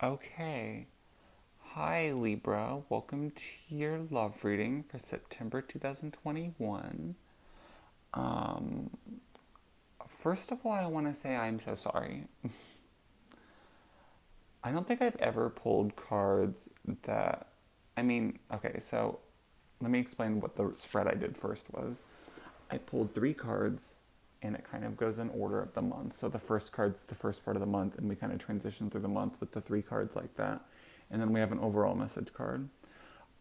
Okay. Hi, Libra. Welcome to your love reading for September 2021. Um, First of all, I want to say I'm so sorry. I don't think I've ever pulled cards that. Okay, so let me explain what the spread I did first was. I pulled three cards, and it kind of goes in order of the month. So the first card's the first part of the month, and we kind of transition through the month with the three cards like that. And then we have an overall message card.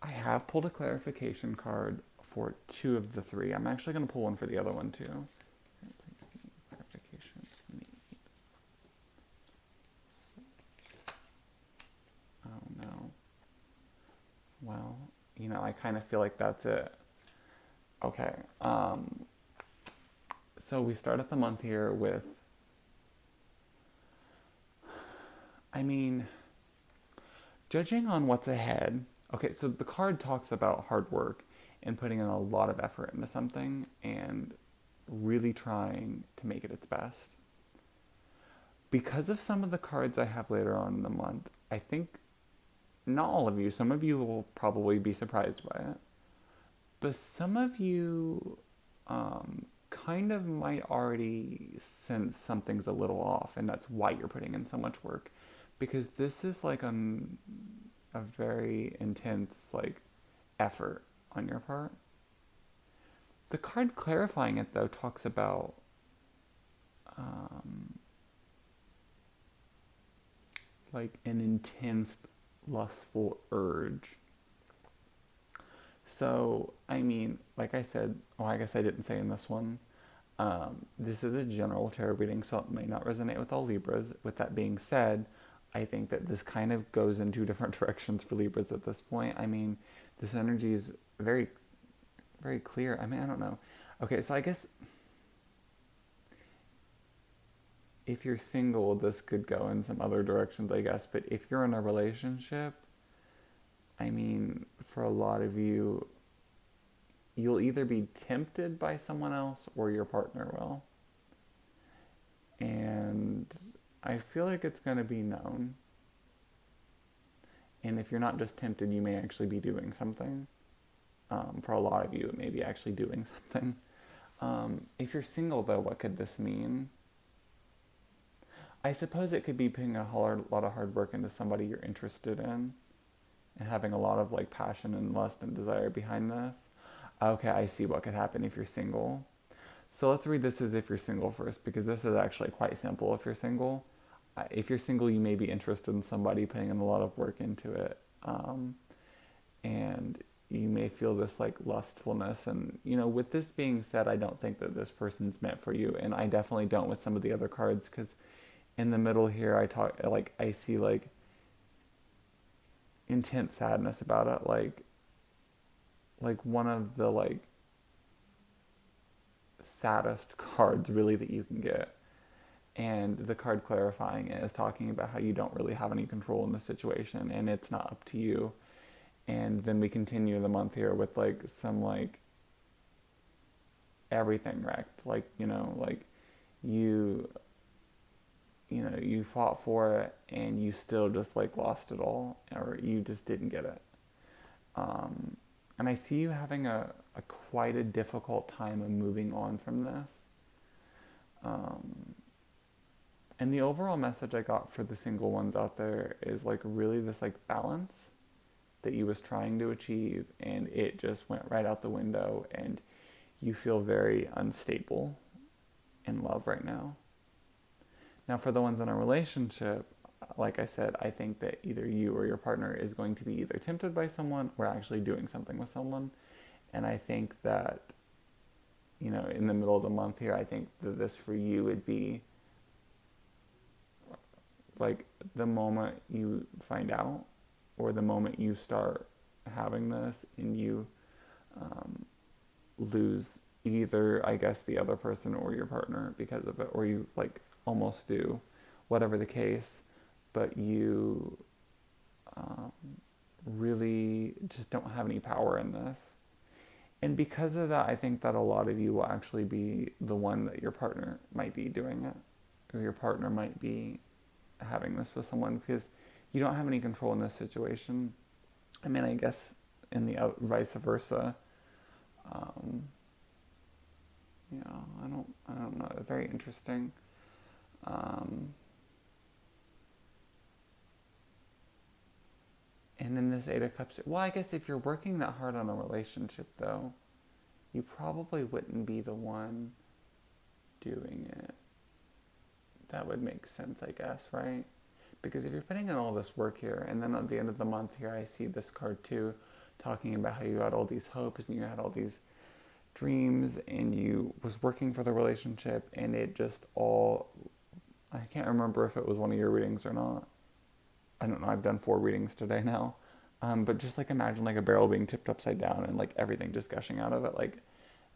I have pulled a clarification card for two of the three. I'm actually going to pull one for the other one too. Clarification. Oh no. Well, I kind of feel like that's it. Okay. So we start at the month here with, I mean, judging on what's ahead. Okay, so the card talks about hard work and putting in a lot of effort into something and really trying to make it its best. Because of some of the cards I have later on in the month, I think not all of you, some of you will probably be surprised by it, but some of you kind of might already sense something's a little off, and that's why you're putting in so much work. Because this is like a very intense like effort on your part. The card clarifying it though talks about um, like an intense lustful urge. So, like I said, well, I guess I didn't say in this one, this is a general tarot reading, so it may not resonate with all Libras. With that being said, I think that this kind of goes in two different directions for Libras at this point. This energy is very, very clear. I don't know. Okay, so I guess if you're single, this could go in some other directions, I guess. But if you're in a relationship, for a lot of you, you'll either be tempted by someone else or your partner will. And I feel like it's going to be known. And if you're not just tempted, you may actually be doing something. For a lot of you, it may be actually doing something. If you're single, though, what could this mean? I suppose it could be putting lot of hard work into somebody you're interested in and having a lot of like passion and lust and desire behind this. Okay, I see what could happen if you're single. So let's read this as if you're single first, because this is actually quite simple if you're single. If you're single, you may be interested in somebody putting in a lot of work into it. And you may feel this like lustfulness. And, with this being said, I don't think that this person's meant for you. And I definitely don't with some of the other cards, because in the middle here, I see like intense sadness about it. Like one of the like saddest cards really that you can get. And the card clarifying it is talking about how you don't really have any control in the situation and it's not up to you. And then we continue the month here with like some like everything wrecked. Like, like you you fought for it and you still just like lost it all, or you just didn't get it. And I see you having a quite a difficult time of moving on from this. And the overall message I got for the single ones out there is like really this like balance that you was trying to achieve, and it just went right out the window, and you feel very unstable in love right now. Now, for the ones in a relationship, like I said, I think that either you or your partner is going to be either tempted by someone or actually doing something with someone. And I think that, in the middle of the month here, I think that this for you would be like the moment you find out or the moment you start having this and you lose either, I guess, the other person or your partner because of it, or you like almost do, whatever the case, but you really just don't have any power in this. And because of that, I think that a lot of you will actually be the one that your partner might be doing it, or your partner might be having this with someone, because you don't have any control in this situation. I mean, I guess in the vice versa. Um, yeah, I don't know. Very interesting. Um, and then this Eight of Cups. Well, I guess if you're working that hard on a relationship, though, you probably wouldn't be the one doing it. That would make sense, I guess, right? Because if you're putting in all this work here, and then at the end of the month here, I see this card too, talking about how you had all these hopes and you had all these dreams and you was working for the relationship, and it just all, I can't remember if it was one of your readings or not. I don't know, I've done 4 readings today now. But just like imagine like a barrel being tipped upside down and like everything just gushing out of it. Like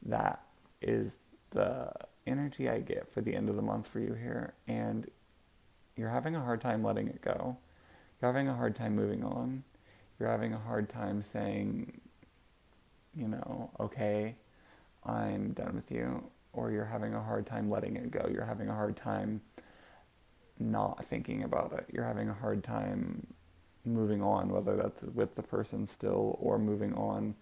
that is the energy I get for the end of the month for you here. And you're having a hard time letting it go. You're having a hard time moving on. You're having a hard time saying, you know, okay, I'm done with you. Or you're having a hard time letting it go. You're having a hard time not thinking about it. You're having a hard time moving on, whether that's with the person still or moving on,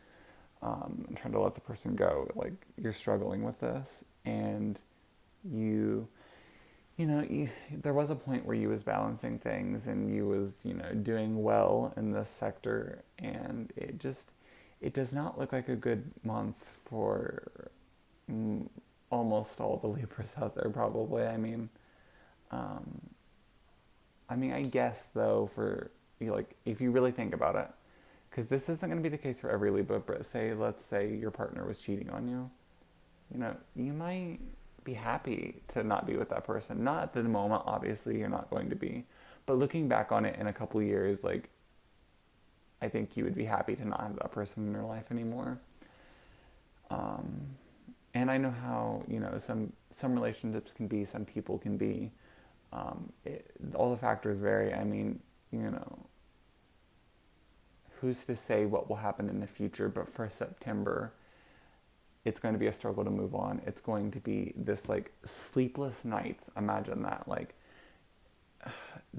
and trying to let the person go. Like you're struggling with this, and you know, there was a point where you was balancing things and you was, you know, doing well in this sector, and it does not look like a good month for almost all the Libras out there, probably. Um, I guess though, for you, like, if you really think about it, because this isn't going to be the case for every Libra, but let's say your partner was cheating on you, you know, you might be happy to not be with that person. Not at the moment, obviously, you're not going to be. But looking back on it in a couple years, like, I think you would be happy to not have that person in your life anymore. Um, and I know how, you know, some relationships can be, some people can be. All the factors vary. I mean, you know, who's to say what will happen in the future? But for September, it's going to be a struggle to move on. It's going to be this like sleepless nights. Imagine that, like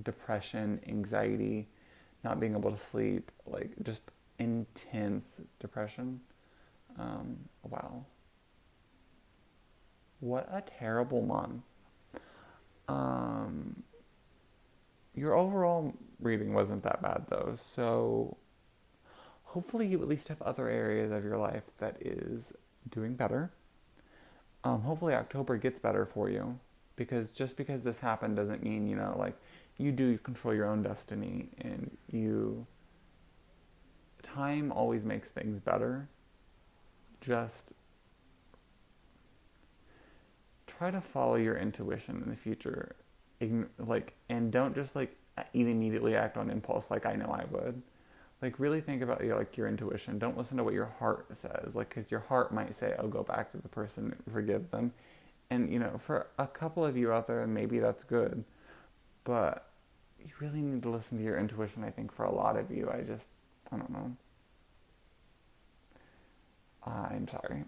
depression, anxiety, not being able to sleep, like just intense depression. Wow. What a terrible month. Um, your overall reading wasn't that bad though, so hopefully you at least have other areas of your life that is doing better. Hopefully October gets better for you, because just because this happened doesn't mean, you know, like you do control your own destiny, and time always makes things better. Just try to follow your intuition in the future, and don't just like immediately act on impulse like I know I would. Like really think about your intuition. Don't listen to what your heart says, like, because your heart might say, "Oh, go back to the person, forgive them," and you know, for a couple of you out there, maybe that's good, but you really need to listen to your intuition. I think for a lot of you, I don't know. I'm sorry.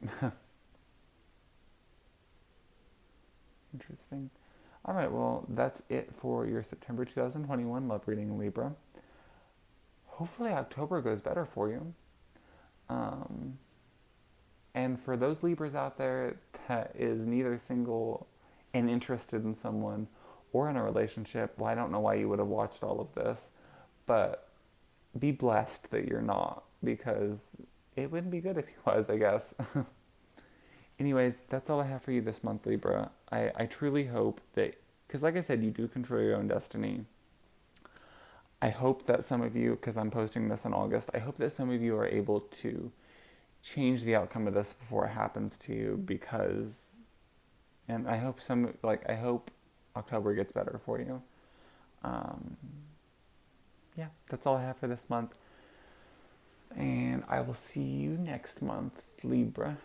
Interesting. All right, well, that's it for your September 2021 love reading, Libra. Hopefully, October goes better for you. Um, and for those Libras out there that is neither single and interested in someone or in a relationship, well, I don't know why you would have watched all of this, but be blessed that you're not, because it wouldn't be good if he was, I guess. Anyways, that's all I have for you this month, Libra. I truly hope that, because like I said, you do control your own destiny. I hope that some of you, because I'm posting this in August, I hope that some of you are able to change the outcome of this before it happens to you, because, and I hope October gets better for you. Um, yeah, that's all I have for this month. And I will see you next month, Libra.